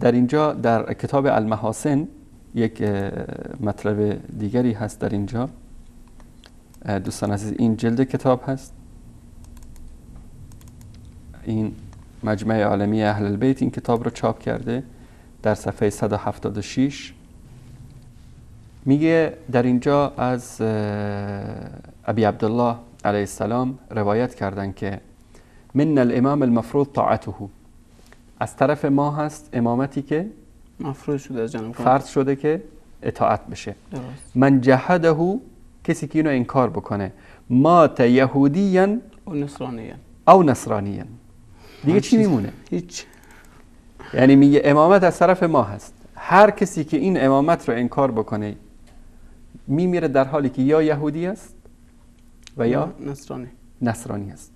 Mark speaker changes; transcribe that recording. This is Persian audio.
Speaker 1: در اینجا در کتاب المحاسن یک مطلب دیگری هست. در اینجا دوستان عزیز این جلد کتاب هست، این مجمع عالمی اهل البیت این کتاب رو چاپ کرده در صفحه 176. میگه در اینجا از ابی عبدالله علیه السلام روایت کردن که من الامام المفروض طاعته، از طرف ما هست امامتی که
Speaker 2: مفروض شده از جانب
Speaker 1: فرض شده که اطاعت بشه.
Speaker 2: درست.
Speaker 1: من جحده، کسی که اینو انکار بکنه، مات یهودیا
Speaker 2: و نصرانیه
Speaker 1: او نصرانیا، دیگه چی میمونه؟
Speaker 2: هیچ.
Speaker 1: یعنی میگه امامت از طرف ما هست، هر کسی که این امامت رو انکار بکنه میمیره در حالی که یا یهودی است و یا
Speaker 2: نصرانی
Speaker 1: نصرانی است.